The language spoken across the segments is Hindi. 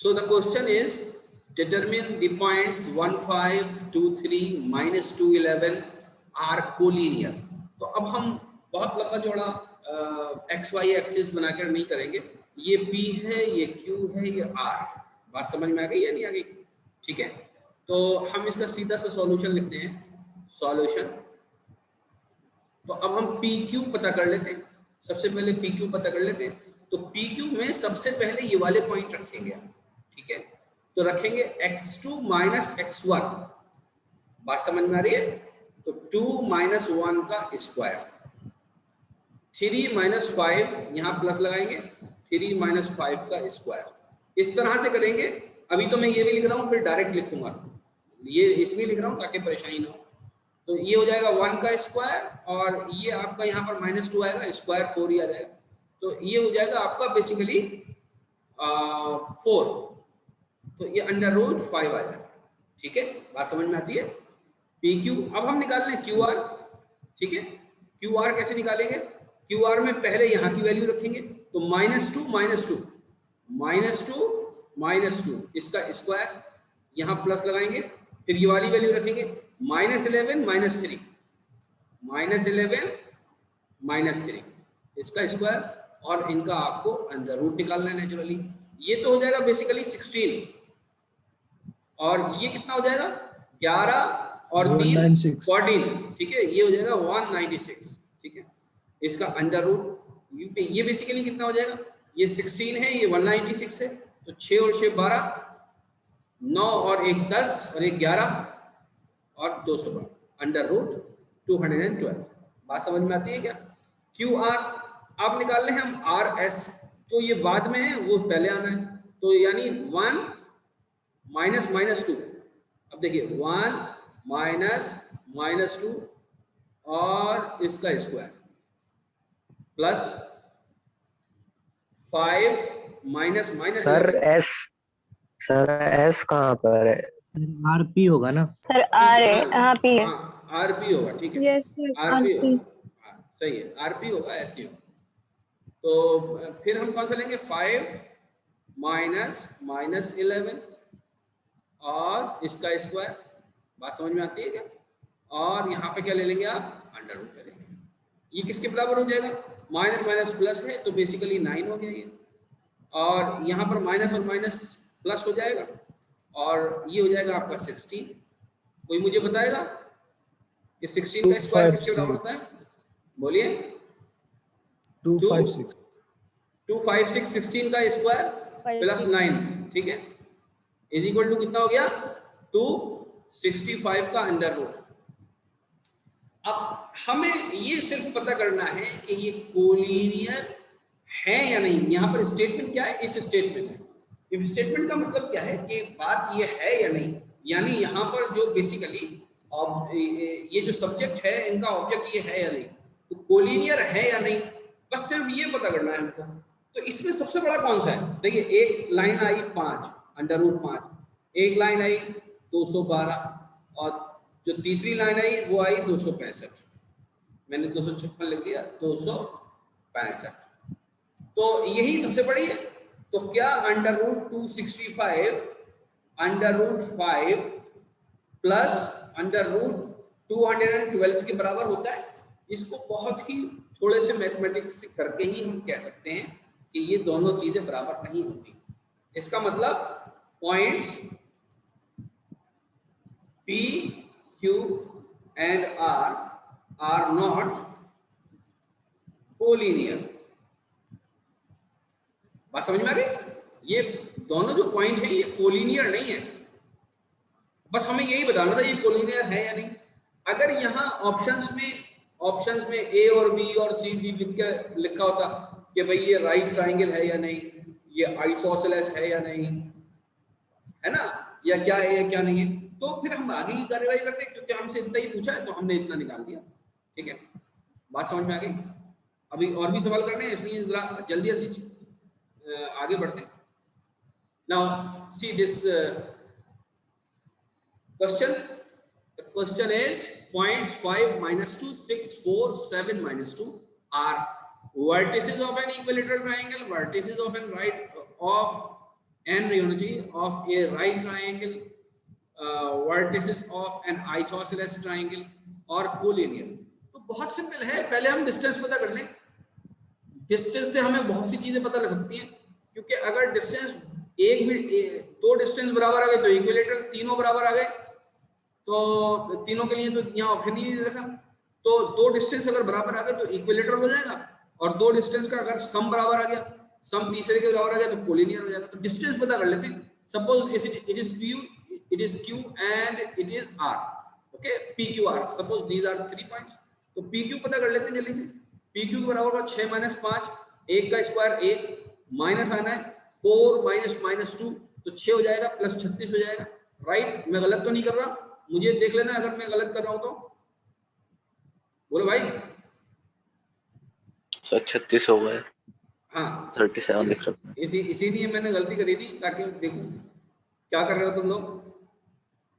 So the question is determine the points 1, 5, 2, 3, -2, 11 are collinear. तो अब हम बहुत लंबा चौड़ा एक्स वाई एक्सिस बनाकर नहीं करेंगे, ये P है, ये Q है, ये R। बात समझ में आ गई या नहीं आ गई? ठीक है, तो हम इसका सीधा सा सॉल्यूशन लिखते हैं। सॉल्यूशन, तो अब हम PQ पता कर लेते हैं। सबसे पहले PQ पता कर लेते हैं। तो PQ में सबसे पहले ये वाले पॉइंट रखेंगे, ठीक है। तो रखेंगे x2 - x1। बात समझ में आ रही है? तो 2 - 1 का स्क्वायर, 3 - 5, यहाँ प्लस लगाएंगे, 3 - 5 का स्क्वायर। इस तरह से करेंगे। अभी तो मैं ये भी लिख रहा हूँ, फिर डायरेक्ट लिखूंगा, ये इसलिए लिख रहा हूँ ताकि परेशानी ना हो। तो ये हो जाएगा 1 का स्क्वायर, और ये आपका यहाँ पर -2 आएगा, स्क्वायर 4 ही आ जाएगा। तो ये हो जाएगा आपका बेसिकली 4, तो ये √5 आ जाएगा। ठीक है, बात समझ में आती है? PQ। अब हम निकाल लें QR, ठीक है। QR कैसे निकालेंगे? QR में पहले यहाँ की वैल्यू रखेंगे, तो -2 -2 इसका स्क्वायर, यहाँ प्लस लगाएंगे, फिर ये वाली वैल्यू रखेंगे, -11 -3 इसका स्क्वायर, और इनका आपको अंदर रूट निकालना है नेचुरली। ये तो हो जाएगा बेसिकली 16, और ये कितना हो जाएगा? 11 और 3 14, ठीक है। ये हो जाएगा 196, ठीक है। इसका अंडर रूट, ये बेसिकली कितना हो जाएगा? ये 16 है, ये 196 है, तो 6 और 6 12, 9 और 1 10 और 1 11 और 212, अंडर रूट 212। बात समझ में आती है क्या? QR आप निकाल रहे हैं हम RS, जो ये बाद में है वो पहले आना है, तो यानी 1 -2। अब देखिए 1 -2 और इसका स्क्वायर प्लस 5 सर S कहाँ पर है? RP होगा ना सर? R है, हाँ P है। RP होगा, ठीक है। Yes sir, RP RP। होगा, सही है, RP होगा, S नहीं होगा। तो फिर हम कौन सा लेंगे? 5 -11 और इसका स्क्वायर। बात समझ में आती है क्या? और यहाँ पे क्या ले लेंगे आप? अंडर रूट ले लेंगे। ये किसके बराबर हो जाएगा? माइनस माइनस प्लस है, तो बेसिकली 9 हो गया ये, और यहाँ पर माइनस और माइनस प्लस हो जाएगा, और ये हो जाएगा आपका 16। कोई मुझे बताएगा कि 16 का स्क्वायर किसके बराबर होता है? बोलिए। 256 256, 16 का स्क्वायर प्लस 9, ठीक है, इज इक्वल टू कितना हो गया? 265 का अंडर रूट। अब हमें ये सिर्फ पता करना है कि ये कोलिनियर है या नहीं। यहाँ पर स्टेटमेंट क्या है? इफ स्टेटमेंट है। इफ स्टेटमेंट का मतलब क्या है कि बात ये है या नहीं, यानी यहाँ पर जो बेसिकली ये जो सब्जेक्ट है, इनका ऑब्जेक्ट ये है या नहीं, तो कोलिनियर है या नहीं, बस सिर्फ ये पता करना है हमको। तो इसमें सबसे बड़ा कौन सा है? देखिए, एक लाइन आई 5 अंडर रूट 5, एक लाइन आई 212, और जो तीसरी लाइन आई वो आई 265। मैंने 256 लिख दिया, 265। तो यही सबसे बड़ी है। तो क्या under root 265 under root 5 plus under root 212 के बराबर होता है? इसको बहुत ही थोड़े से मैथमेटिक्स करके ही हम कह सकते हैं कि ये दोनों चीजें बराबर नहीं होती। इसका मतलब points P, Q and R are not collinear। बात समझ में आ गई? ये दोनों जो पॉइंट है ये कोलिनियर नहीं है। बस हमें यही बताना था ये कोलिनियर है या नहीं। अगर यहाँ ऑप्शंस में A और B और C D लिखा होता कि भाई ये राइट ट्राइंगल है या नहीं, ये आइसोसेलेस है या नहीं, है ना, या क्या है या क्या नहीं है, तो फिर हम आगे की कार्यवाही करते हैं, क्योंकि हमसे इतना ही पूछा है तो हमने इतना निकाल दिया। ठीक है, बात समझ में आ गई? अभी और भी सवाल करने हैं, इसलिए जरा जल्दी जल्दी आगे बढ़ते हैं। Now see this question. The question is points 5 -2, 6, 4, 7 -2 are vertices of an equilateral triangle, vertices of an right of an होना चाहिए of a right triangle, vertices of an isosceles triangle और कोलिनियर। तो बहुत सिंपल है, पहले हम डिस्टेंस पता कर लें। डिस्टेंस से हमें बहुत सी चीजें पता लग सकती हैं, क्योंकि अगर डिस्टेंस दो डिस्टेंस बराबर आ गए तो इक्विलेटरल, तीनों बराबर आ गए तो तीनों के लिए तो यहाँ ऑप्शन ही नहीं रखा, तो दो डिस्टेंस अगर बराबर आ गए तो इक्विलेटरल हो जाएगा, और दो डिस्टेंस का अगर सम बराबर आ गया, सम तीसरे के बराबर आ गया तो कोलिनियर हो जाएगा। तो डिस्टेंस पता कर लेते हैं। Suppose it is Q, it is Q and it is R, okay, PQR, suppose these are 3 points, तो PQ पता कर लेते हैं जल्दी से। PQ के बराबर होगा 6 - 5, 1 का स्क्वायर 1, माइनस आना है 4 - -2, तो 6 हो जाएगा प्लस 36 हो जाएगा। राइट, मैं गलत तो नहीं कर रहा, मुझे देख लेना अगर मैं गलत कर रहा हूं तो। बोलो भाई। सर 36 हो गए। हाँ 37 लिख रहा। इसीलिए मैंने गलती करी थी, ताकि देखूं क्या कर रहे हो तुम लोग।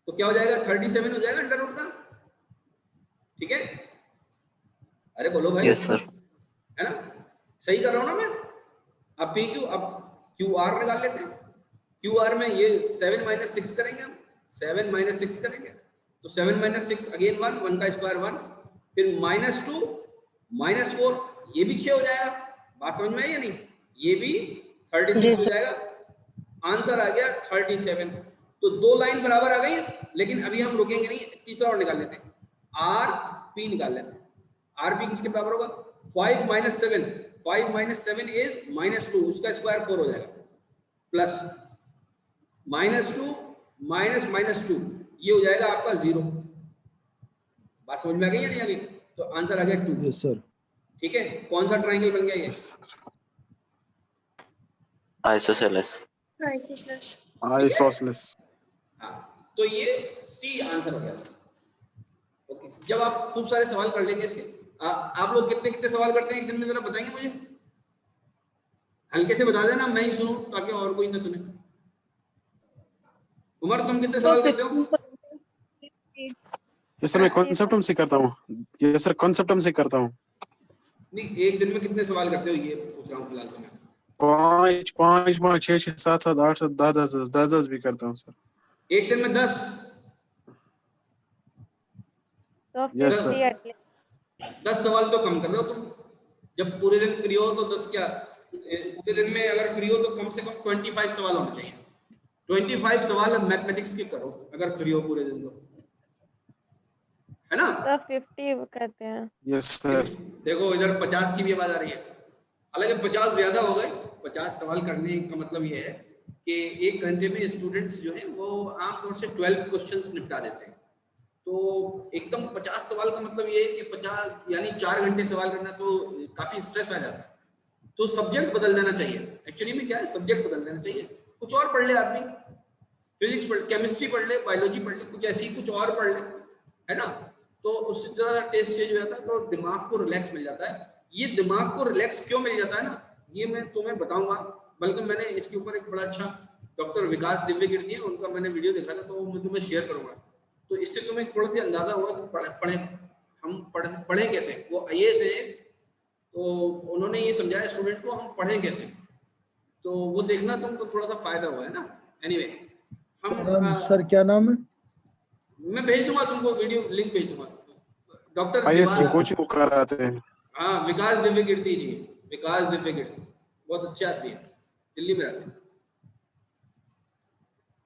तो क्या हो जाएगा, 37 हो जाएगा अंडर रूट का, ठीक है। अरे बोलो भाई। Yes sir. है ना, सही कर रहा हूं ना मैं। अब PQ, अब QR निकाल लेते हैं। QR में ये 7 - 6 करेंगे हम, 7 - 6 करेंगे तो 7 - 6 अगेन 1 का स्क्वायर 1, फिर -2 -4, ये भी 6 हो जाएगा। बात समझ में आई या नहीं, ये भी 36 हो जाएगा। आंसर आ गया 37। तो दो लाइन बराबर आ गई, लेकिन अभी हम रुकेंगे नहीं, तीसरा और निकाल लेते हैं। RP निकाल लेते हैं। RP किसके बराबर होगा, 5 - 7, 5 - 7 इज -2, उसका स्क्वायर 4 हो जाएगा, प्लस -2 -2, ये हो जाएगा आपका 0। बात समझ में आ गई या नहीं आ गई? तो आंसर आ गया 2। Yes sir. ठीक है, कौन सा ट्राइंगल बन गया ये? आइसोसेलेस। आइसोसेलेस। हाँ, तो ये C आंसर हो गया। ओके, जब आप खूब सारे सवाल कर लेंगे इसके, आप लोग कितने कितने सवाल करते हैं एक दिन में, जरा बताएंगे मुझे। हल्के से बता देना, मैं ही सुनूं ताकि और कोई ना सुने। उमर, तुम कितने सवाल करते हो? ये सर मैं कॉन्सेप्टम से करता हूँ। ये सर कॉन्सेप्टम से करता हूँ। नहीं, एक दिन में कितने सवाल करते हो ये पूछ रहा हूँ फिलहाल तो मैं। 5 6 6 7 7 8 7 10 भी करता हूँ सर। एक दिन में 10? तो यस 50 सर। एटलीस्ट। 10 सवाल तो कम कर रहे हो तुम। जब पूरे दिन फ्री हो तो 10 क्या, पूरे दिन में अगर फ्री हो तो कम से कम 25 सवाल होने चाहिए। 25 सवाल अब मैथमेटिक्स के करो अगर फ्री हो पूरे दिन तो, है ना। तो 50 कहते हैं। Yes sir. देखो इधर 50 की भी आवाज आ रही है, हालांकि 50 ज्यादा हो गए। 50 सवाल करने का मतलब ये है कि 1 घंटे में स्टूडेंट्स जो है वो आमतौर से 12 क्वेश्चंस निपटा देते हैं। तो एकदम 50 सवाल का मतलब ये है कि 50 यानी 4 घंटे सवाल करना, तो काफी स्ट्रेस आ जाता है। तो सब्जेक्ट बदल देना चाहिए। एक्चुअली में क्या है, सब्जेक्ट बदल देना चाहिए। कुछ और पढ़ ले आदमी, फिजिक्स पढ़, केमिस्ट्री पढ़ ले, बायोलॉजी पढ़ ले, कुछ ऐसी कुछ और पढ़ ले, है ना। तो उससे ज़्यादा टेस्ट चेंज हो जाता है, तो दिमाग को रिलैक्स मिल जाता है। ये दिमाग को रिलैक्स क्यों मिल जाता है ना, ये मैं तुम्हें बताऊंगा। बल्कि मैंने इसके ऊपर एक बड़ा अच्छा डॉक्टर विकास दिव्य कीर्ति है, उनका मैंने वीडियो देखा था, तो मैं तुम्हें शेयर करूंगा। तो इससे तुम्हें थोड़ा सा अंदाजा होगा कि पढ़े कैसे। वो IAS है, तो उन्होंने ये समझाया स्टूडेंट को हम पढ़ें कैसे, तो वो देखना तुमको थोड़ा सा फायदा हुआ है ना। एनीवे, हम सर क्या नाम है? मैं भेज दूंगा तुमको, वीडियो लिंक भेज दूंगा। डॉक्टर IAS की कोचिंग कराते हैं। हाँ, विकास दिव्य कीर्ति जी, विकास दिव्य कीर्ति बहुत अच्छे आदमी है, दिल्ली में रहते हैं।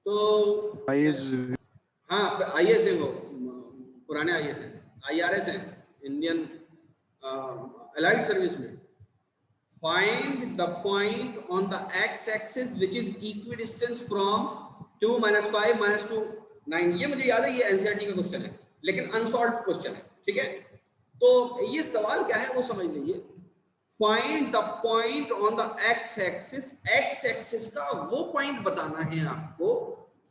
तो IAS हाँ, IAS है वो, पुराने IAS है, IRS है, इंडियन अलाइड सर्विस में। Find the point on the x-axis which is equidistant from 2 - 5 - 2 9। ये मुझे याद है, ये NCERT का क्वेश्चन है, लेकिन अनसॉल्व्ड क्वेश्चन है, ठीक है। तो ये सवाल क्या है वो समझ लीजिए। Find the point on the x-axis, x-axis का वो पॉइंट बताना है आपको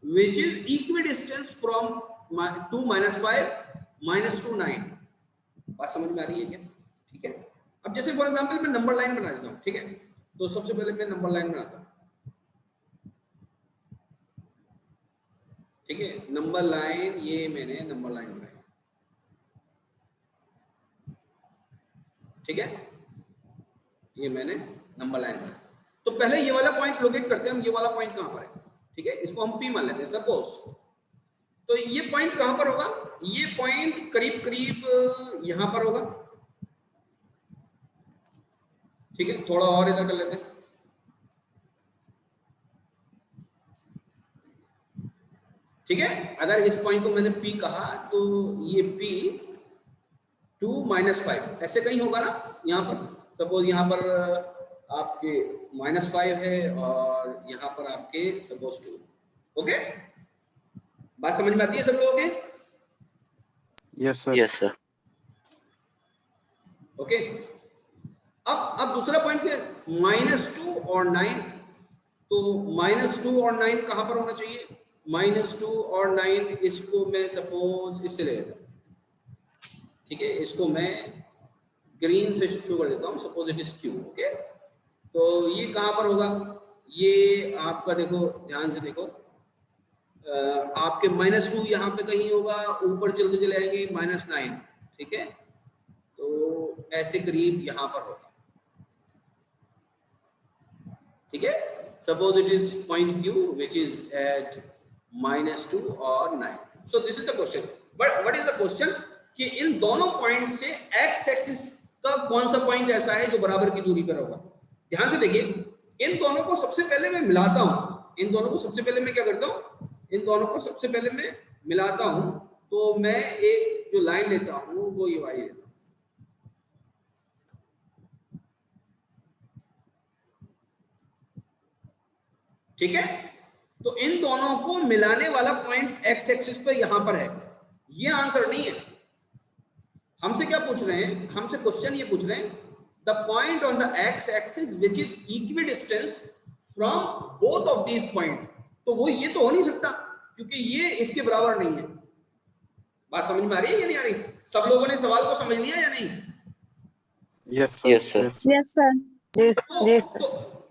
which is equidistant from 2 - 5 - 2 9। बात समझ में आ रही है क्या? ठीक है। अब जैसे फॉर एग्जांपल मैं नंबर लाइन बना देता हूँ, ठीक है। तो सबसे पहले मैं नंबर लाइन बनाता हूँ, ठीक है। नंबर लाइन, ये मैंने नंबर लाइन बनाई, ठीक है। ये मैंने नंबर लाइन बनाई। तो पहले ये वाला पॉइंट लोकेट करते हैं हम, ये वाला पॉइंट कहां पर है, ठीक है, इसको हम P मान लेते हैं सपोज। तो ये पॉइंट कहां पर होगा, ये पॉइंट करीब करीब यहां पर होगा, ठीक है, थोड़ा और इधर कर लेते हैं, ठीक है। अगर इस पॉइंट को मैंने P कहा तो ये P 2 - 5 ऐसे कहीं होगा ना, यहाँ पर सपोज यहाँ पर आपके -5 है और यहाँ पर आपके सपोज 2। ओके, बात समझ में आती है सब लोगों के? Yes sir. Yes sir. Okay, अब दूसरा पॉइंट क्या है, -2 और 9। तो -2 और 9 कहां पर होना चाहिए, -2 और 9 इसको मैं सपोज इससे ले लेता हूं, ठीक है, इसको मैं ग्रीन से शुरू कर देता हूं, suppose it is Q। Okay, तो ये कहां पर होगा, ये आपका देखो ध्यान से देखो, आपके -2 यहाँ पे कहीं होगा, ऊपर चलते चले आएंगे -9, ठीक है, तो ऐसे करीब यहाँ पर होगा, ठीक है, suppose it is point Q which is at -2 और 9। So this is the question, but what is the question कि इन दोनों पॉइंट से एक्स एक्सिस का कौन सा पॉइंट ऐसा है जो बराबर की दूरी पर होगा। ध्यान से देखिए, इन दोनों को सबसे पहले मैं मिलाता हूं, इन दोनों को सबसे पहले मैं क्या करता हूं, इन दोनों को सबसे पहले मैं मिलाता हूं, तो मैं एक जो लाइन लेता हूं वो ये वाली लेता हूं, ठीक है। तो इन दोनों को मिलाने वाला पॉइंट एक्स एक्सिस पे यहां पर है, ये आंसर नहीं है। हमसे क्या पूछ रहे हैं, हमसे क्वेश्चन ये पूछ रहे हैं, the point on the x axis which is equidistance from both of these point. तो वो ये तो हो नहीं सकता क्योंकि ये इसके बराबर नहीं है। बात समझ में आ रही है या नहीं आ रही? सब लोगों ने सवाल को समझ लिया या नहीं? Yes sir. Yes sir. Yes sir.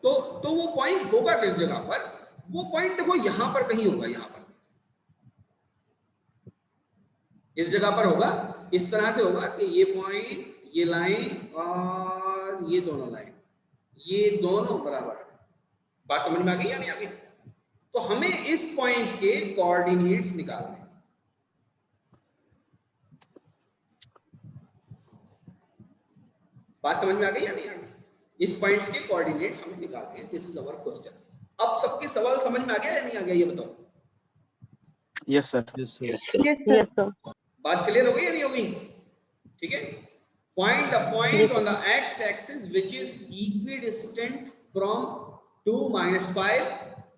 तो वो पॉइंट होगा किस जगह पर, वो पॉइंट देखो यहां पर कहीं होगा, यहां पर इस जगह पर होगा, इस तरह से होगा कि ये पॉइंट, ये लाइन और ये दोनों लाइन, ये दोनों बराबर है। बात समझ में आ गई या नहीं आ गई? तो हमें इस पॉइंट के कोऑर्डिनेट्स निकालने हैं। बात समझ में आ गई या नहीं आ गई? इस पॉइंट्स के कोऑर्डिनेट्स हमें निकालने हैं। This is our question. अब सबके सवाल समझ में आ गया या नहीं आ गया ये बताओ? Yes sir. Yes sir. Yes sir. बात क्लियर हो गई या नहीं हो गई? ठीक है, find the point on the x axis which is equidistant from 2 - 5।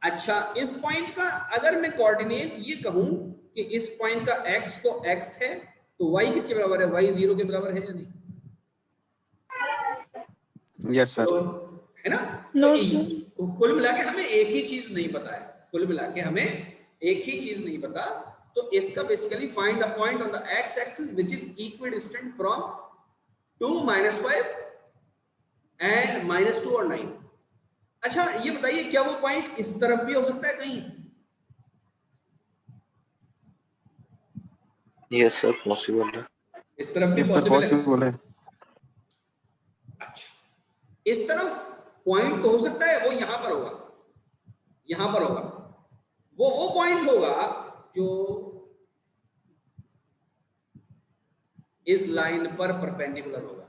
अच्छा, इस पॉइंट का अगर मैं कोऑर्डिनेट ये कहूं कि इस पॉइंट का x तो x है, तो y किसके बराबर है? y 0 के बराबर है या नहीं? Yes sir. तो है ना? नो तो कुल मिला के हमें एक ही चीज नहीं पता है, कुल मिला के हमें एक ही चीज नहीं पता। तो इसका basically find the point on the x axis which is equidistant from 2 - 5 and -2 और 9। अच्छा, ये बताइए क्या वो पॉइंट इस तरफ भी हो सकता है कहीं? यस सर, पॉसिबल है। इस तरफ भी यस सर, पॉसिबल है। पॉसिबल है। अच्छा, इस तरफ पॉइंट तो हो सकता है, वो यहां पर होगा, यहां पर होगा, वो पॉइंट होगा जो इस लाइन पर परपेंडिकुलर होगा,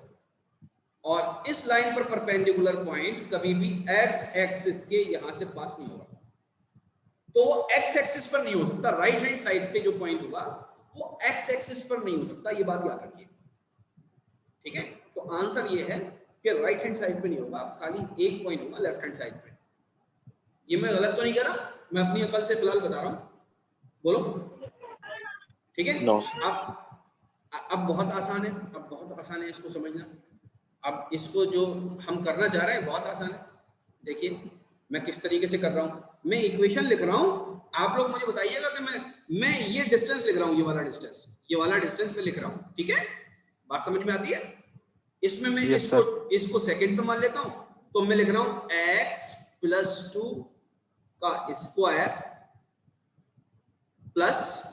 और इस लाइन पर परपेंडिकुलर पॉइंट कभी भी एक्स एक्सिस के यहां से पास नहीं होगा, तो वो एक्स एक्सिस पर नहीं हो सकता। राइट हैंड साइड पे जो पॉइंट होगा वो एक्स एक्सिस पर नहीं हो सकता, ये बात याद रखिए, ठीक है। तो आंसर ये है कि राइट हैंड साइड पे नहीं होगा, खाली एक पॉइंट होगा लेफ्ट हैंड साइड पे। ये मैं गलत तो नहीं कह रहा, मैं अपनी अकल से फिलहाल बता रहा हूं, बोलो ठीक है। नो। अब बहुत आसान है, अब बहुत आसान है इसको समझना। अब इसको जो हम करना चाह रहे हैं बहुत आसान है। देखिए मैं किस तरीके से कर रहा हूं, मैं इक्वेशन लिख रहा हूं, आप लोग मुझे बताइएगा कि मैं ये डिस्टेंस लिख रहा हूं, ये वाला डिस्टेंस मैं लिख रहा हूं, ठीक है। बात समझ में आती है? इसमें मैं Yes, इसको सेकंड पे मान लेता हूं, तो मैं लिख रहा हूं x + 2 का स्क्वायर प्लस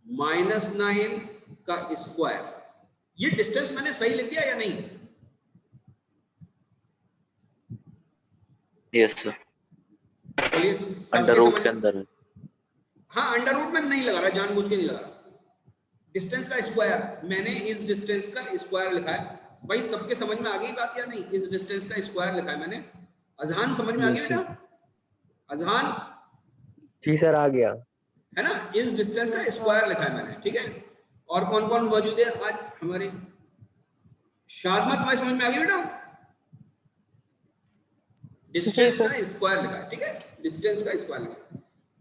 -9 का स्क्वायर। ये डिस्टेंस मैंने सही लिख दिया या नहीं? यस सर, बोलिए अंडर सबके रूट समझ। के अंदर है। हाँ अंडर रूट में नहीं लगा रहा, जानबूझ के नहीं लगा रहा। डिस्टेंस का स्क्वायर, मैंने इस डिस्टेंस का स्क्वायर लिखा है। भाई सबके समझ में आ गई बात या नहीं? इस डिस्टेंस का स्क्वायर लिखा है मैंने। अजहान समझ में आ गई Yes, बेटा? अजहान जी सर आ गया। है ना, इस डिस्टेंस का स्क्वायर लिखा है मैंने, ठीक है। और कौन कौन मौजूद है आज हमारे? शादमा तुम्हारी समझ में आ गई बेटा? डिस्टेंस जी, का स्क्वायर लिखा है, ठीक है, डिस्टेंस का स्क्वायर लिखा है।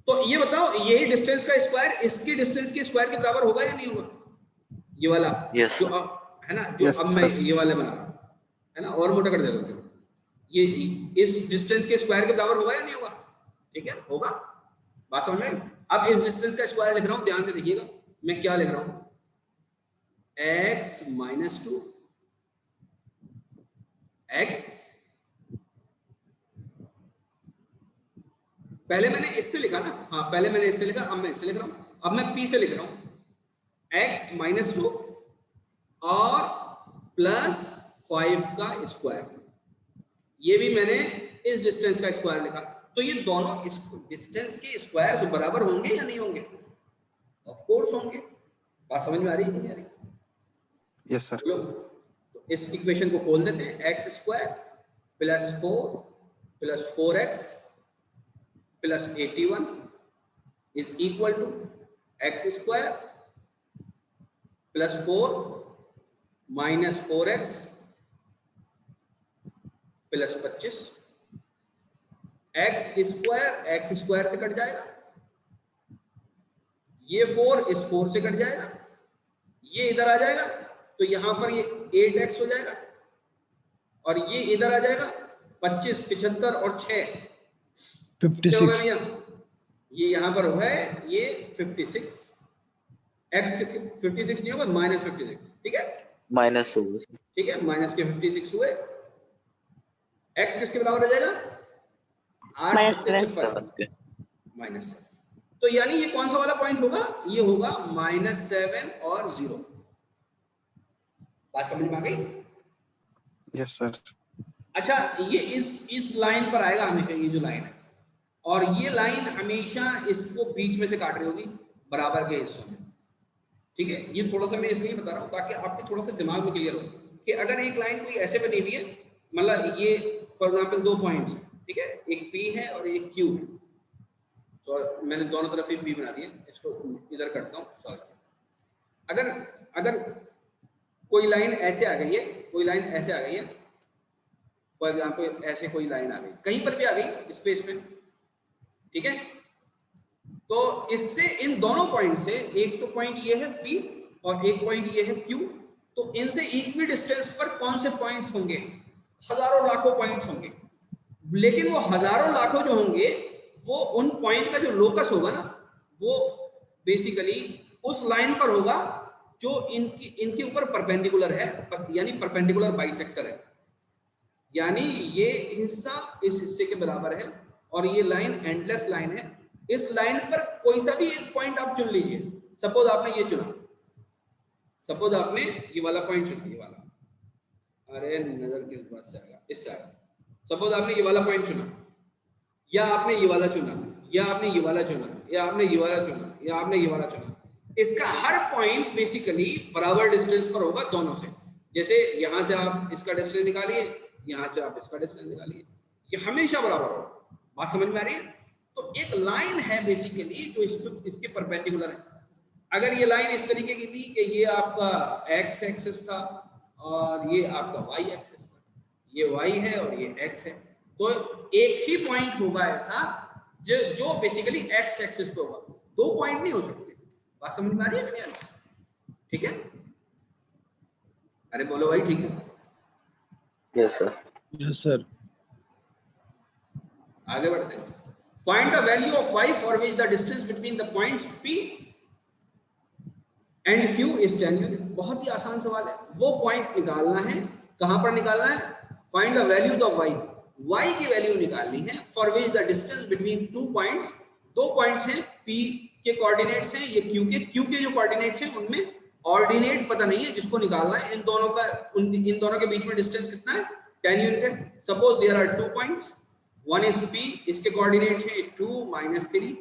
तो ये बताओ, यही डिस्टेंस का स्क्वायर इसकी डिस्टेंस के स्क्वायर के बराबर होगा या नहीं होगा? ये वाला Yes, जो sir. अब है ना, जो Yes, अब मैं sir. ये वाला बना रहा हूं, है ना, और मोटा कर देता हूं। ये इस डिस्टेंस के स्क्वायर के बराबर होगा या नहीं होगा? ठीक है, होगा। बात समझ में? अब इस डिस्टेंस का स्क्वायर लिख रहा हूं, ध्यान से देखिएगा मैं क्या लिख रहा हूं। x - 2 x, पहले मैंने इससे लिखा ना, हाँ पहले मैंने इससे लिखा, अब मैं इससे लिख रहा हूं। अब मैं p से लिख रहा हूं x - 2 और +5 का स्क्वायर। ये भी मैंने इस डिस्टेंस का स्क्वायर लिखा। तो ये दोनों इस डिस्टेंस के स्क्वायर बराबर होंगे या नहीं होंगे? ऑफ कोर्स होंगे। बात समझ में आ रही है कि नहीं आ रही? Yes, sir. चलो तो इस इक्वेशन को खोल देते हैं। x² + 4 + 4x + 81 = x² + 4 - 4x + 25। x² से कट जाएगा, ये 4 इस 4 से कट जाएगा, ये इधर आ जाएगा, तो यहां पर ये 8x हो जाएगा, और ये इधर आ जाएगा 25, 75 और 6 कितने हो गए 56. भैया? ये यहां पर हुआ है ये 56। x किसके 56 नहीं होगा, -56, ठीक है, माइनस होगा सर। ठीक है, माइनस के 56 हुए। x किसके बराबर आ जाएगा? 8 -7 7 7 के। -7। तो यानी ये कौन सा वाला पॉइंट होगा? ये होगा -7 और 0। बात समझ में आ गई? Yes, sir. अच्छा, ये इस लाइन पर आएगा हमेशा, ये जो लाइन है, और ये लाइन हमेशा इसको बीच में से काट रही होगी बराबर के हिस्सों में, ठीक है। ये थोड़ा सा मैं इसलिए बता रहा हूँ ताकि आपके थोड़ा सा दिमाग में क्लियर हो कि अगर एक लाइन कोई ऐसे बनी हुई है, मतलब ये फॉर एग्जांपल 2 पॉइंट्स, ठीक है, एक P है और एक Q है, तो मैंने दोनों तरफ ही P बना दिया, इसको इधर करता हूँ, सॉरी। अगर कोई लाइन ऐसे आ गई है, कोई लाइन ऐसे आ गई है, फॉर एग्जांपल ऐसे कोई लाइन आ गई, कहीं पर भी आ गई स्पेस में, ठीक है, तो इससे इन दोनों पॉइंट से, एक तो पॉइंट ये है P और एक पॉइंट ये है Q, तो इनसे इक्वी डिस्टेंस पर कौन से पॉइंट्स होंगे? हजारों लाखों पॉइंट्स होंगे, लेकिन वो हजारों लाखों जो होंगे वो उन पॉइंट का जो लोकस होगा ना, वो बेसिकली उस लाइन पर होगा जो इनके ऊपर परपेंडिकुलर है, यानी परपेंडिकुलर बाइसेक्टर है, यानी ये हिस्सा इस हिस्से के बराबर है, और ये लाइन एंडलेस लाइन है। इस लाइन पर कोई सा भी एक पॉइंट आप चुन लीजिए। सपोज आपने ये चुना, सपोज आपने ये वाला पॉइंट चुना, ये वाला, अरे नजर किस बात से आएगा, इस साइड। सपोज आपने ये वाला पॉइंट चुना, या आपने ये वाला चुना, या आपने ये वाला चुना, या आपने ये वाला चुना, या आपने ये वाला चुना। इसका हर पॉइंट बेसिकली बराबर डिस्टेंस पर होगा दोनों से। जैसे यहां से आप इसका डिस्टेंस निकालिए, यहां से आप इसका डिस्टेंस निकालिए, ये हमेशा बराबर होगा। बात समझ में आ रही है? तो एक लाइन है बेसिकली जो इसके परपेंडिकुलर है। अगर ये लाइन इस तरीके की थी कि ये आपका x एक्सिस था और ये आपका y एक्सिस था, ये y है और ये x है, तो एक ही पॉइंट होगा ऐसा जो बेसिकली x एक्सिस पे होगा, 2 पॉइंट नहीं हो सकते। बात समझ में आ रही है कि नहीं? ठीक है, अरे बोलो भाई, ठीक है। Yes sir. Yes, sir. आगे बढ़ते हैं। Find the value of y for which the distance between the points P and Q is 10 unit। बहुत ही आसान सवाल है। वो पॉइंट निकालना है, कहां पर निकालना है? Find the value of y, y की वैल्यू निकालनी है for which the distance between 2 points, 2 points हैं, P के कोऑर्डिनेट्स हैं, ये Q के जो कोऑर्डिनेट्स हैं उनमें ऑर्डिनेट पता नहीं है, जिसको निकालना है। इन दोनों के बीच में डिस्टेंस कितना है? 10 यूनिट है। Suppose there are 2 points, 1 is P, इसके कोऑर्डिनेट है 2 -3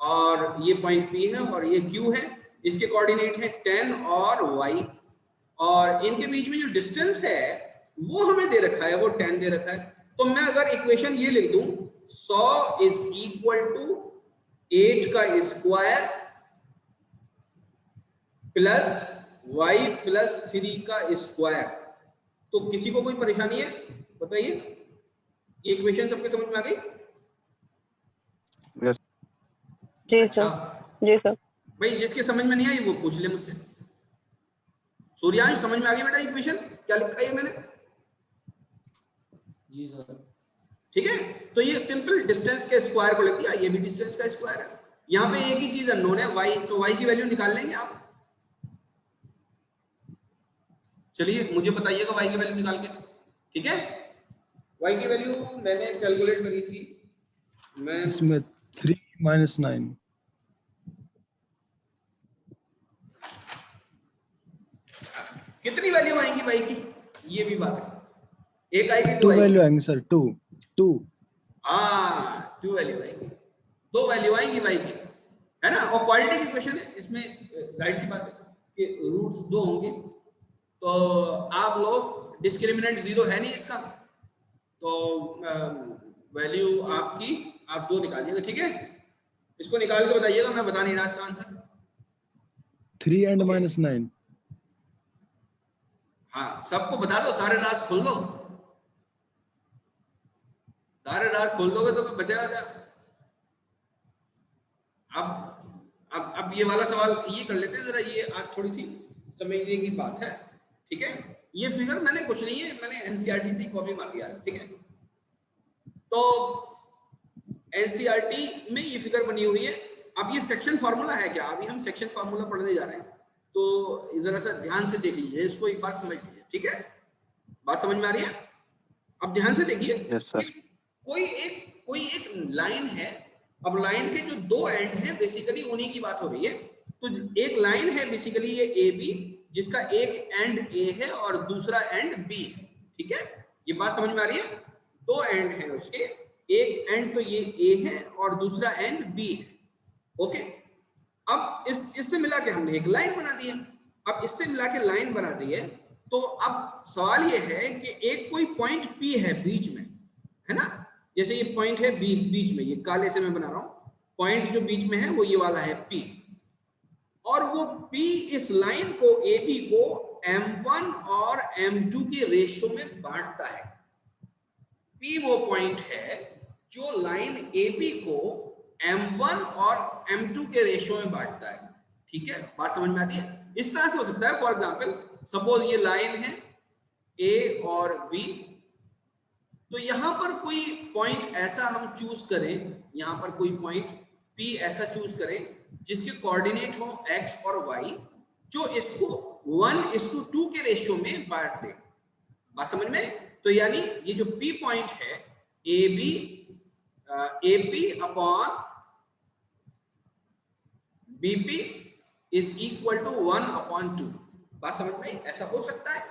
और ये पॉइंट P है और ये Q है, इसके कोऑर्डिनेट है 10 और Y और इनके बीच में जो डिस्टेंस है वो हमें दे रखा है, वो 10 दे रखा है। तो मैं अगर इक्वेशन ये लिख दूं 100 इज इक्वल टू 8 का स्क्वायर प्लस y प्लस 3 का स्क्वायर, तो किसी को कोई परेशानी है बताइए? ये इक्वेशन सबके समझ में आ गई? यस जी अच्छा सर, जी सर। भाई जिसके समझ में नहीं आई वो पूछ ले मुझसे। सूर्यांश समझ में आ गई बेटा इक्वेशन क्या लिखा है मैंने? जी सर। ठीक है, तो ये सिंपल डिस्टेंस के स्क्वायर को लिख दिया, ये भी डिस्टेंस का स्क्वायर है। यहाँ पे एक ही चीज अननोन है y, तो y की वैल्यू निकाल लेंगे आप। चलिए मुझे बताइएगा y की वैल्यू निकाल के, ठीक है? y की वैल्यू मैंने कैलकुलेट करी थी, मैं इसमें 3 - 9 कितनी वैल्यू आएंगी y की, ये भी बात है। एक आएगी 2 दो वैल्यू आएगी, आएंगे सर, 2 हाँ 2 वैल्यू आएंगी, 2 वैल्यू आएंगी y की, है ना? और क्वालिटी की क्वेश्चन है, इसमें जाहिर सी बात है कि रूट्स 2 होंगे, तो आप लोग डिस्क्रिमिनेंट 0 है नहीं इसका, तो वैल्यू आपकी आप 2 निकालिएगा, ठीक है? इसको निकाल के बताइएगा, मैं बता नहीं रहा इसका आंसर। 3 and -9 हाँ सबको बता दो, सारे राज खोल दो, सारे राज खोल दोगे तो बचेगा क्या? अब ये वाला सवाल ये कर लेते हैं जरा, ये आज थोड़ी सी समझने की बात है, ठीक है? ये फिगर मैंने कुछ नहीं है, मैंने एनसीईआरटी से कॉपी मार दिया, ठीक है? तो एनसीईआरटी में ये फिगर बनी हुई है। अब ये सेक्शन फार्मूला है क्या? अभी हम सेक्शन फार्मूला पढ़ने जा रहे हैं, तो जरा सा ध्यान से देख लीजिए, इसको एक बार समझ लीजिए, ठीक है? बात समझ में आ रही है? अब ध्यान से देखिए। Yes sir. कोई एक लाइन है, अब लाइन के जो 2 एंड हैं बेसिकली उन्हीं की बात हो रही है। तो एक लाइन है बेसिकली ये ए बी, जिसका एक एंड ए है और दूसरा एंड बी है, ठीक है? ये बात समझ में आ रही है? 2 एंड है उसके, एक एंड तो ये ए है और दूसरा एंड बी है, ओके? अब इससे मिला के हमने एक लाइन बना दी है। अब इससे मिला के लाइन बना दी है, तो अब सवाल ये है कि एक कोई पॉइंट P है बीच में, है ना? जैसे ये पॉइंट है बीच में, ये काले से मैं बना रहा हूं, पॉइंट जो बीच में है वो ये वाला है P, और वो P इस लाइन को AB को M1 और M2 के रेशियो में बांटता है। P वो पॉइंट है जो लाइन AB को M1 और M2 के रेशियो में बांटता है, ठीक है? बात समझ में आती है? इस तरह से हो सकता है, फॉर एग्जांपल सपोज ये लाइन है A और B, तो यहां पर कोई पॉइंट ऐसा हम चूज करें, यहां पर कोई पॉइंट P ऐसा चूज करें जिसके कोऑर्डिनेट हो x और y, जो इसको 1:2 के रेशियो में बांट दे। बात समझ में? तो यानी ये जो P पॉइंट है AP upon BP is equal to 1/2। बात समझ में? ऐसा हो सकता है,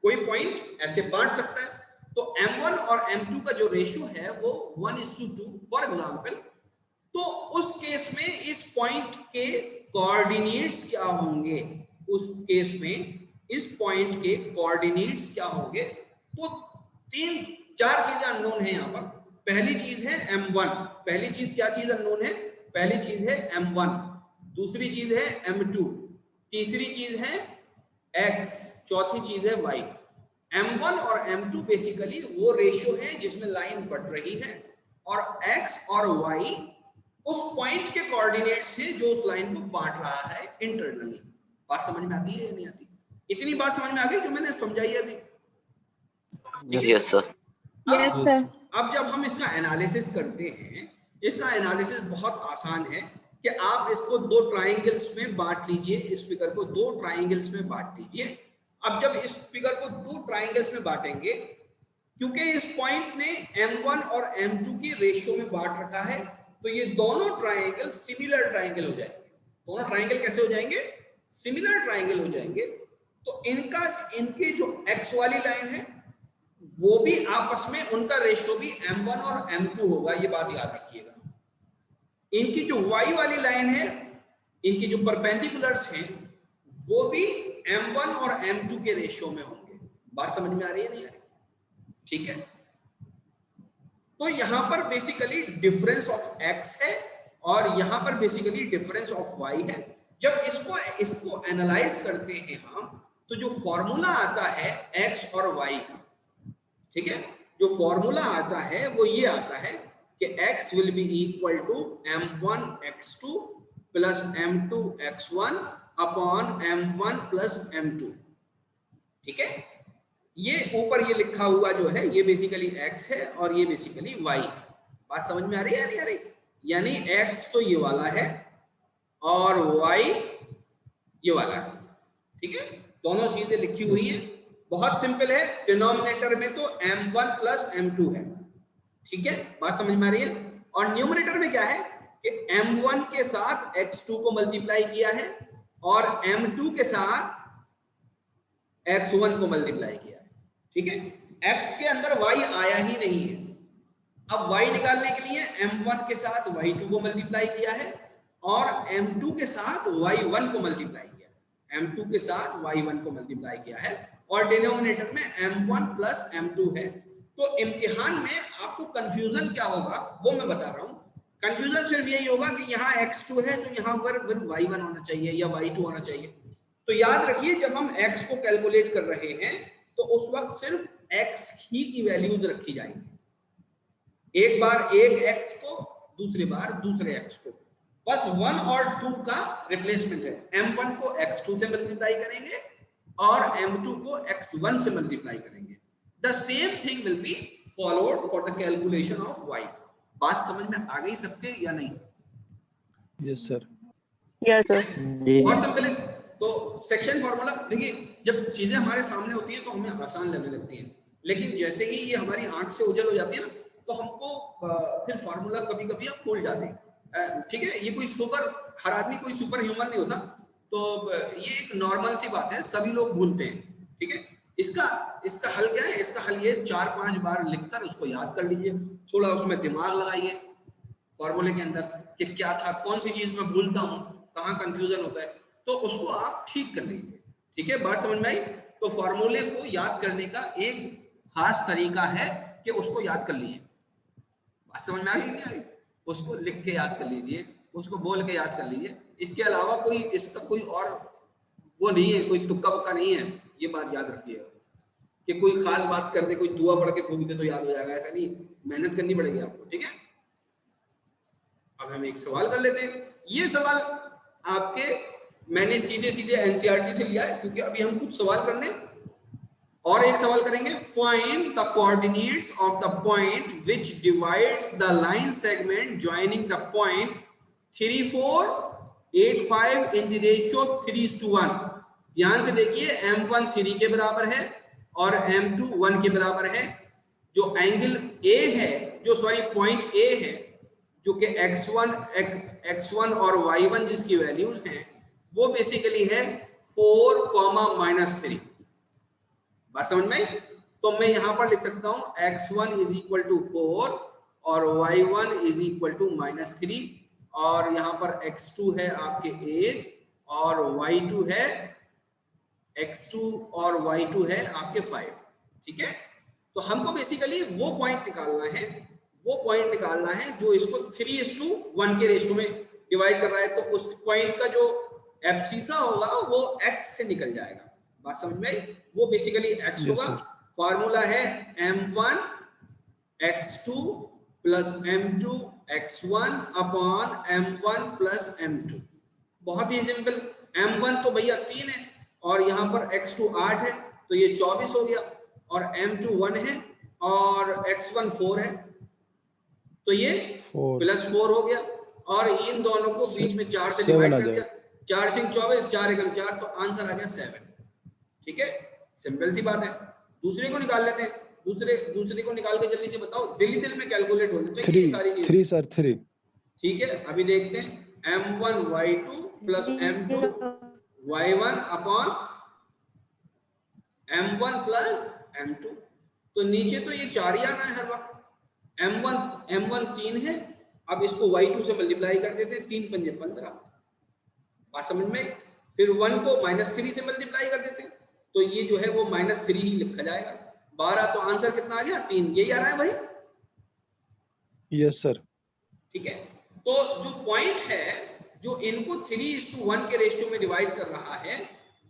कोई पॉइंट ऐसे बांट सकता है। तो M1 और M2 का जो रेशियो है वो 1:2 फॉर एग्जांपल, तो उस केस में इस पॉइंट के कोऑर्डिनेट्स क्या होंगे? उस केस में इस पॉइंट के कोऑर्डिनेट्स क्या होंगे? तो 3-4 चीजें अननोन है यहाँ पर। पहली चीज है M1, पहली चीज क्या चीज अननोन है? पहली चीज है M1, दूसरी चीज है M2, तीसरी चीज है X, चौथी चीज है Y। M1 और M2 बेसिकली वो रेशियो है जिसमें लाइन बढ़ रही है, और X और Y उस पॉइंट के कोऑर्डिनेट्स हैं जो उस लाइन को बांट रहा है इंटरनली। बात समझ में आती है या नहीं आती? इतनी बात समझ में आ गई जो मैंने समझाई अभी? Yes sir. Yes sir. अब जब हम इसका एनालिसिस करते हैं, इसका एनालिसिस बहुत आसान है कि आप इसको 2 ट्राइंगल्स में बांट लीजिए, इस फिगर को 2 ट्राइंगल्स में बांट लीजिए। अब जब इस फिगर को 2 ट्राइंगल्स में बांटेंगे, क्योंकि इस पॉइंट ने M1 और M2 की रेशियो में बांट रखा है, तो ये दोनों ट्राइंगल सिमिलर ट्राइंगल हो जाएंगे। दोनों ट्राइंगल कैसे हो जाएंगे? सिमिलर ट्राइंगल हो जाएंगे। तो इनके जो X वाली लाइन है वो भी आपस में उनका रेशियो भी m1 और m2 होगा, ये बात याद रखिएगा। इनकी जो y वाली लाइन है, इनकी जो परपेंडिकुलर्स हैं वो भी m1 और m2 के रेशियो में होंगे। बात समझ में आ रही है नहीं आ रही? ठीक है, तो यहां पर बेसिकली डिफरेंस ऑफ x है और यहां पर बेसिकली डिफरेंस ऑफ y है। जब इसको एनालाइज करते हैं हम, तो जो फॉर्मूला आता है x और y का, ठीक है, जो फॉर्मूला आता है वो ये आता है कि x will be equal to m1 x2 plus m2 x1 upon m1 plus m2। ठीक है, ये ऊपर ये लिखा हुआ जो है ये बेसिकली x है और ये बेसिकली y। बात समझ में आ रही है नहीं आ रही? यानी x तो ये वाला है और y ये वाला है। ठीक है, दोनों चीजें लिखी हुई है, बहुत सिंपल है। डिनोमिनेटर में तो m1 प्लस m2 है। ठीक है, बात समझ में आ रही है? और न्यूमरेटर में क्या है कि m1 के साथ x2 को मल्टीप्लाई किया है और m2 के साथ x1 को मल्टीप्लाई किया है। ठीक है, x के अंदर y आया ही नहीं है। अब y निकालने के लिए m1 के साथ y2 को मल्टीप्लाई किया है और m2 के साथ y1 को मल्टीप्लाई किया है, m2 के साथ y1 को मल्टीप्लाई किया है और डिनोमिनेटर में m1 प्लस m2 है। तो इम्तिहान में आपको कंफ्यूजन क्या होगा वो मैं बता रहा हूं। कंफ्यूजन सिर्फ यही होगा कि यहाँ x2 है तो यहाँ पर y1 होना चाहिए या y2 होना चाहिए। तो याद रखिए, जब हम x को कैलकुलेट कर रहे हैं तो उस वक्त सिर्फ x ही की वैल्यूज रखी जाएंगी। एक बार एक x को, दूसरी बार दूसरे x को, बस 1 और 2 का रिप्लेसमेंट है। m1 को x2 से मल्टीप्लाई करेंगे और m2 को x1 से मल्टीप्लाई करेंगे। The same thing will be followed for the calculation of y। बात समझ में आ गई सबके या नहीं? Yes sir. Yes sir. बहुत सिंपल है। तो सेक्शन फार्मूला देखिए, जब चीजें हमारे सामने होती हैं तो हमें आसान लगने लगती हैं, लेकिन जैसे ही ये हमारी आंख से ओझल हो जाती है ना, तो हमको फिर फार्मूला कभी कभी हम भूल जाते हैं। ठीक है, ये कोई हर आदमी कोई सुपर ह्यूमन नहीं होता, तो ये एक नॉर्मल सी बात है, सभी लोग भूलते हैं। ठीक है, इसका हल क्या है? इसका हल ये 4-5 बार लिखकर उसको याद कर लीजिए, थोड़ा उसमें दिमाग लगाइए फॉर्मूले के अंदर कि क्या था, कौन सी चीज में भूलता हूँ, कहाँ कंफ्यूजन होता है, तो उसको आप ठीक कर लीजिए। ठीक है, बात समझ में आई? तो फॉर्मूले को याद करने का एक खास तरीका है कि उसको याद कर लीजिए। बात समझ में आ गई नहीं आई? उसको लिख के याद कर लीजिए, उसको बोल के याद कर लीजिए। इसके अलावा कोई इसका कोई और वो नहीं है, कोई तुक्का वक्का नहीं है। ये बात याद रखिएगा कि कोई खास बात कर दे, कोई दुआ पढ़ के फूंक दे तो याद हो जाएगा, ऐसा नहीं, मेहनत करनी पड़ेगी आपको। ठीक है, अब हम एक सवाल कर लेते हैं। ये सवाल आपके मैंने सीधे सीधे एनसीईआरटी से लिया है, क्योंकि अभी हम कुछ सवाल करने और एक सवाल करेंगे। Find the coordinates of the point which divides the line segment joining the point 3, 4, 8, 5 in the ratio 3:1। ध्यान से देखिए, m1 3 के बराबर है और m2 1 के बराबर है। जो एंगल A है, जो सॉरी पॉइंट A है, जो कि x1 और y1 जिसकी वैल्यूज हैं, वो बेसिकली है 4, -3। बात समझ में आई? तो मैं यहां पर लिख सकता हूं x1 इज इक्वल टू 4 और y1 इज इक्वल टू -3, और यहां पर x2 है आपके 8 और y2 है x2 और y2 है आपके 5। ठीक है, तो हमको बेसिकली वो पॉइंट निकालना है जो इसको 3:1 के रेशियो में डिवाइड कर रहा है। तो उस पॉइंट का जो एब्सिसा होगा वो x से निकल जाएगा। बात समझ में आई? वो बेसिकली x होगा। फार्मूला है m1 x2 plus m2 x1 upon m1 plus m2। बहुत ही सिंपल। m1 तो भैया 3 है और यहाँ पर x2 8 है, तो ये 24 हो गया, और m2 1 है और x1 4 है, तो ये +4 हो गया, और इन दोनों को बीच में 4 से डिवाइड कर दिया। 4 × 24, 4 × 4, तो आंसर आ गया 7। ठीक है, सिंपल सी बात है। दूसरे को निकाल लेते हैं। दूसरे को निकाल के जल्दी से बताओ, दिल में कैलकुलेट होनी चाहिए सारी चीजें। 3 सर 3। ठीक है, अभी देखते हैं। m1 y2 plus m2 y1 upon m1 plus m2। तो नीचे तो ये 4 ही आना है हर वक्त। m1 3 है, अब इसको y2 से मल्टीप्लाई कर देते हैं, 3 पंजे 15, बात समझ में। फिर 1 को -3 से मल्टीप्लाई कर देते हैं, तो ये जो है वो -3 ही लिखा जाएगा। 12, तो आंसर कितना आ गया? 3। यही आ रहा है भाई? Yes sir. ठीक है, तो जो पॉइंट है जो इनको 3:1 के रेशियो में डिवाइड कर रहा है,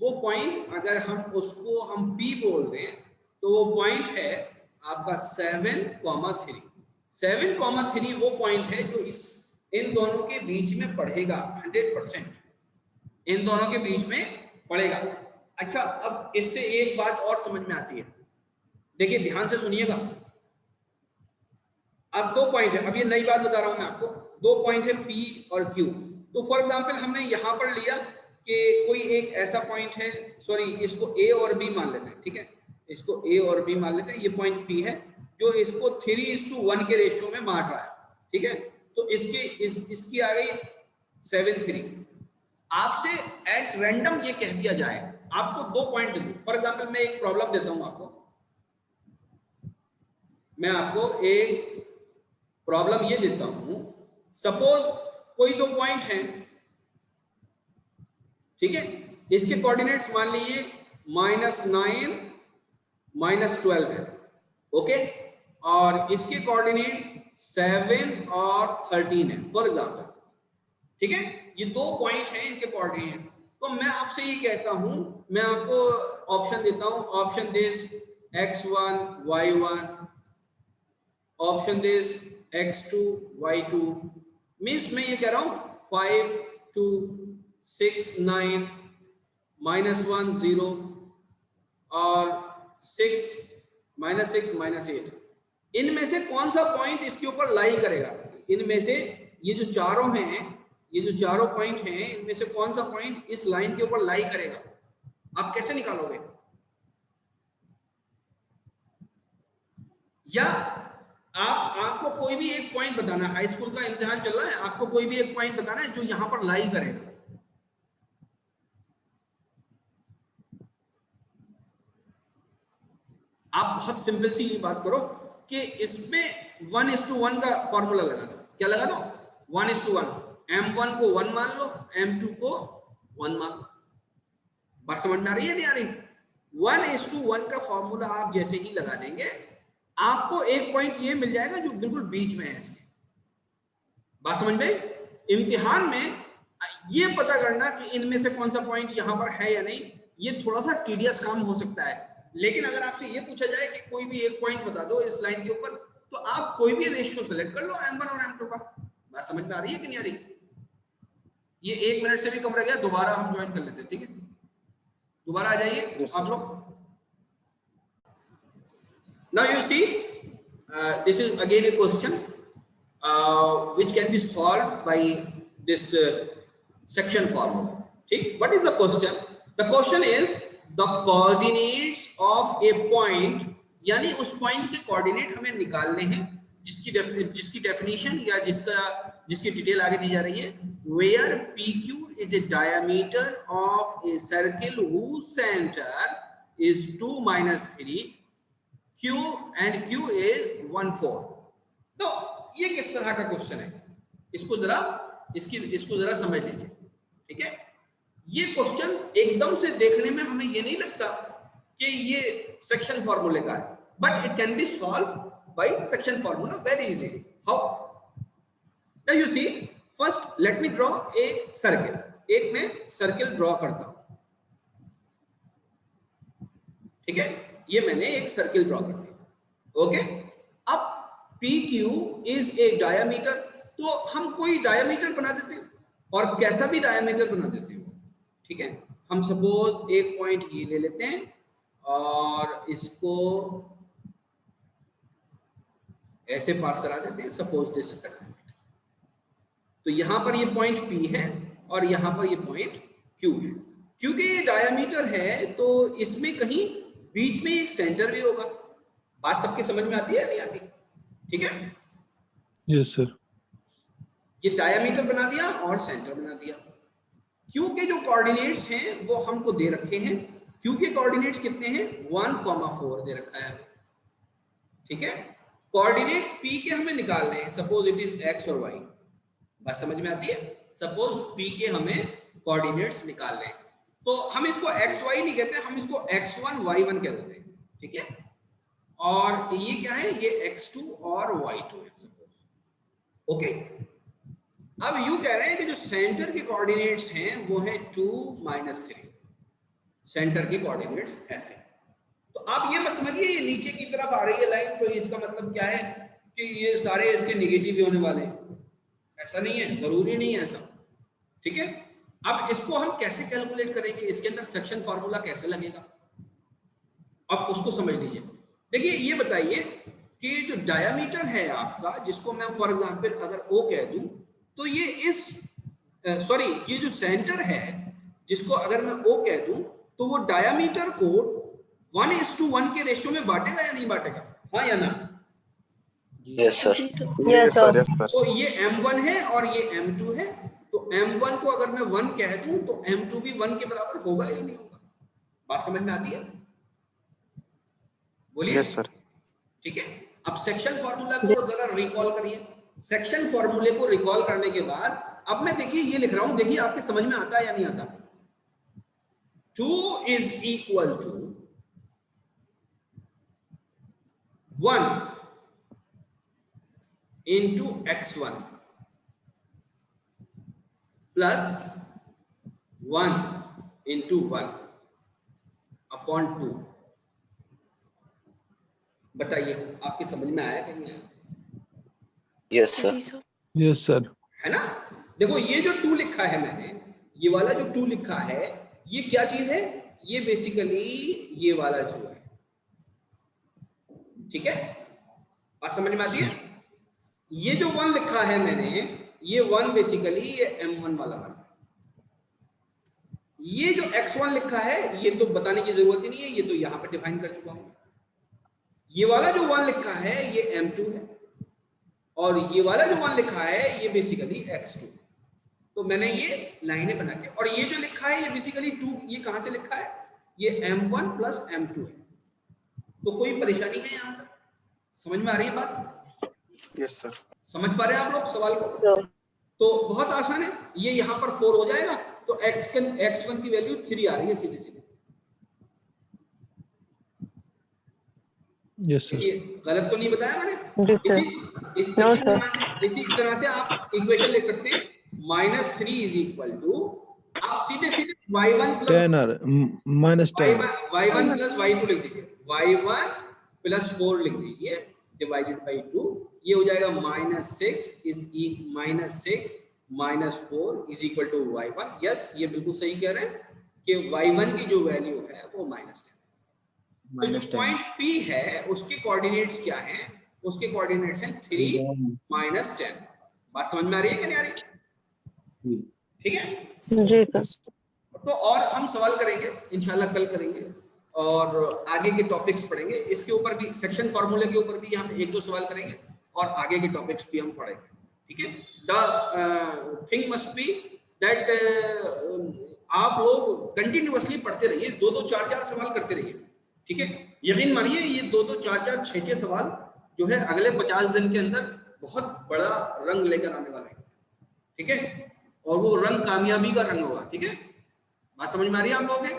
वो पॉइंट अगर हम उसको हम P बोल दें तो वो पॉइंट है आपका 7,3। 7,3 वो पॉइंट है जो इन दोनों के बीच में पड़ेगा, 100% इन दोनों के बीच में पड़ेगा। अच्छा, अब इससे एक बात और समझ में आती है, देखिए ध्यान से सुनिएगा। अब 2 पॉइंट है, अब ये नई बात बता रहा हूं मैं आपको। 2 पॉइंट है P और Q। तो फॉर एग्जांपल हमने यहां पर लिया कि कोई एक ऐसा पॉइंट है, सॉरी इसको A और B मान लेते हैं, ठीक है, इसको A और B मान लेते हैं। ये पॉइंट P है जो इसको 3:1 के रेशियो में बांट रहा है, ठीक है। तो इसकी आ गई 7,3। आपसे एट रैंडम ये कह दिया जाए, आपको 2 पॉइंट दूं, फॉर एग्जांपल मैं एक प्रॉब्लम देता हूं आपको, मैं आपको एक प्रॉब्लम ये देता हूं। सपोज कोई 2 पॉइंट हैं, ठीक है, इसके कोऑर्डिनेट्स मान लीजिए -9 -12 है, ओके, और इसके कोऑर्डिनेट 7 और 13 है फॉर एग्जांपल, ठीक है। ये 2 पॉइंट हैं, इनके कोऑर्डिनेट। तो मैं आपसे ये कहता हूं, मैं आपको ऑप्शन देता हूं, option this x1 y1, option this x2 y2, means मैं ये कह रहा हूं 5 2 6 9 -1 0 और 6 -8। इनमें से कौन सा पॉइंट इसके ऊपर लाई करेगा? इनमें से ये जो चारों हैं, ये जो चारों पॉइंट हैं, इनमें से कौन सा पॉइंट इस लाइन के ऊपर लाई करेगा? आप कैसे निकालोगे? या आपको कोई भी एक पॉइंट बताना है, हाई स्कूल का इम्तिहान चल रहा है, आपको कोई भी एक पॉइंट बताना है जो यहां पर लाई करेगा। आप बहुत सिंपल सी ये बात करो कि इसमें 1:1 का फॉर्मूला लगा दो। क्या लगा दो? 1:1। m1 को 1 मान लो, m2 को 1 मान लो। बात समझ में आ रही है नहीं आ रही? 1:1 का फॉर्मूला आप जैसे ही लगा देंगे, आपको एक पॉइंट ये मिल जाएगा जो बिल्कुल बीच में है इसके। बात समझ में? इम्तिहान में ये पता करना कि इनमें से कौन सा पॉइंट यहां पर है या नहीं, ये थोड़ा सा टीडियस काम हो सकता है। लेकिन अगर आपसे ये पूछा जाए कि कोई भी एक पॉइंट बता दो इस लाइन के ऊपर, तो आप कोई भी रेशियो सेलेक्ट कर लो m1 और m2 का। बात समझ में आ रही है कि नहीं आ रही? ये 1 मिनट से भी कम रह गया, दोबारा हम ज्वाइन कर लेते हैं, ठीक है? दोबारा आ जाइए आप लोग। Now you see, this is again a question which can be solved by this section formula. ठीक? What is the question? The question is the coordinates of a point, यानी उस पॉइंट के कोऑर्डिनेट हमें निकालने हैं जिसकी डेफिनेशन या जिसकी डिटेल आगे दी जा रही है। Where PQ is a diameter of a circle whose center is 2 - 3, Q and Q is 1/4। तो ये किस तरह का क्वेश्चन है? इसको जरा समझ लीजिए, ठीक है। ये क्वेश्चन एकदम से देखने में हमें ये नहीं लगता कि ये सेक्शन फॉर्मूले का है, but it can be solve by section formula very easily. How? Now you see, first let me draw a circle. एक मैं सर्किल ड्रॉ करता हूं, ठीक है। ये मैंने एक सर्किल ड्रॉ कर दिया, ओके। अब PQ इज ए डायमीटर, तो हम कोई डायमीटर बना देते हैं और कैसा भी डायमीटर बना देते हैं, ठीक है। हम सपोज एक पॉइंट ये ले लेते हैं और इसको ऐसे पास करा देते हैं, suppose this is the diameter. तो यहां पर ये पॉइंट P है और यहां पर ये पॉइंट Q है। क्योंकि ये डायमीटर है तो इसमें कहीं बीच में एक सेंटर भी होगा। बात सबके समझ में आती है नहीं आती? ठीक है, यस सर। ये डायमीटर बना दिया और सेंटर बना दिया। क्यू के जो कोऑर्डिनेट्स हैं वो हमको दे रखे हैं। क्यू के कोऑर्डिनेट्स कितने हैं? 1,4 दे रखा है। ठीक है। कोऑर्डिनेट P के हमें निकालने हैं, सपोज इट इज x और y। बात समझ में आती है? सपोज P के हमें कोऑर्डिनेट्स निकालने हैं, तो हम इसको xy नहीं कहते, हम इसको x1 y1 कह देते हैं, ठीक है। और ये क्या है, ये x2 और y2 है सपोज, ओके। अब यू कह रहे हैं कि जो सेंटर के कोऑर्डिनेट्स हैं वो है 2 -3, सेंटर के कोऑर्डिनेट्स ऐसे। तो आप ये मत समझिए ये नीचे की तरफ आ रही है लाइन, तो इसका मतलब क्या है कि ये सारे इसके नेगेटिव ही होने वाले हैं, ऐसा नहीं है, जरूरी नहीं है ऐसा, ठीक है। अब इसको हम कैसे कैलकुलेट करेंगे, इसके अंदर सेक्शन फार्मूला कैसे लगेगा, अब उसको समझ लीजिए। देखिए ये बताइए कि जो डायामीटर है आपका, जिसको मैं फॉर एग्जांपल अगर O कह दूं, तो ये इस सॉरी ये जो सेंटर है जिसको अगर मैं O कह दूं, तो वो डायामीटर को 1:1 के रेशियो में बांटेगा या नहीं बांटेगा, हाँ या ना? Yes sir. Yes sir. तो ये M1 है और ये M2 है, तो M1 को अगर मैं 1 कह दूं तो M2 भी 1 के बराबर होगा या नहीं होगा? बात समझ में आती है? बोलिए। Yes sir. ठीक है। अब सेक्शन फार्मूला को जरा रिकॉल करिए। सेक्शन फार्मूले को रिकॉल करने के बाद अब मैं देखिए ये लिख रहा हूं, देखिए आपके समझ में आता है या नहीं आता। 2 is equal to 1 into x1 plus 1 into 1 upon 2। बताइए आपकी समझ में आया कि नहीं आया? Yes sir. Yes, sir. है ना। देखो ये जो 2 लिखा है मैंने, ये वाला जो 2 लिखा है, ये क्या चीज है, ये बेसिकली ये वाला जो है, ठीक है। बात समझ में आती है? ये जो 1 लिखा है मैंने, ये 1 बेसिकली ये M1 वाला बना। ये जो x1 लिखा है, ये तो बताने की जरूरत ही नहीं है, ये तो यहां पे डिफाइन कर चुका हूं। ये वाला जो 1 लिखा है ये M2 है, और ये वाला जो 1 लिखा है ये बेसिकली x2। तो मैंने ये लाइनें बना के, और ये जो लिखा है ये बेसिकली 2, ये कहां से लिखा है, ये M1 प्लस M2 है। तो कोई परेशानी है यहाँ तक? समझ में आ रही है बात? Yes sir. समझ पा रहे हैं आप लोग सवाल को? तो बहुत आसान है, ये यहाँ पर 4 हो जाएगा, तो x1 की वैल्यू 3 आ रही है सीधे सीधे। Yes, sir. ये गलत तो नहीं बताया मैंने? No, sir. इसी तरह से आप इक्वेशन लिख सकते हैं, -3 इज इक्वल टू, आप सीधे सीधे y1 plus 10 or minus 10. y1 plus y2 लिख दीजिए, y1 प्लस 4 लिख दीजिए डिवाइडेड बाई 2, ये हो जाएगा -6 minus 4 is equal to y1। Yes, ये बिल्कुल सही कह रहे हैं कि y1 की जो वैल्यू है वो -10। तो जो पॉइंट P है उसके कोऑर्डिनेट्स क्या हैं? उसके कोऑर्डिनेट्स हैं 3 - 10। बात समझ में आ रही है कि नहीं आ रही? ठीक है जी सर। तो और हम सवाल करेंगे इंशाल्लाह, कल करेंगे, और आगे के टॉपिक्स पढ़ेंगे। इसके ऊपर भी, सेक्शन फार्मूले के ऊपर भी हम 1-2 सवाल करेंगे, और आगे के टॉपिक्स भी हम पढ़ेंगे, ठीक है। The thing must be that आप लोग कंटिन्यूअसली पढ़ते रहिए, 2-2, 4-4 सवाल करते रहिए, ठीक है। यकीन मानिए ये 2-2, 4-4, 6-6 सवाल जो है अगले 50 दिन के अंदर बहुत बड़ा रंग लेकर आने वाले हैं, ठीक है। और वो रंग कामयाबी का रंग होगा, ठीक है। बात समझ में आ रही है आप लोगों के?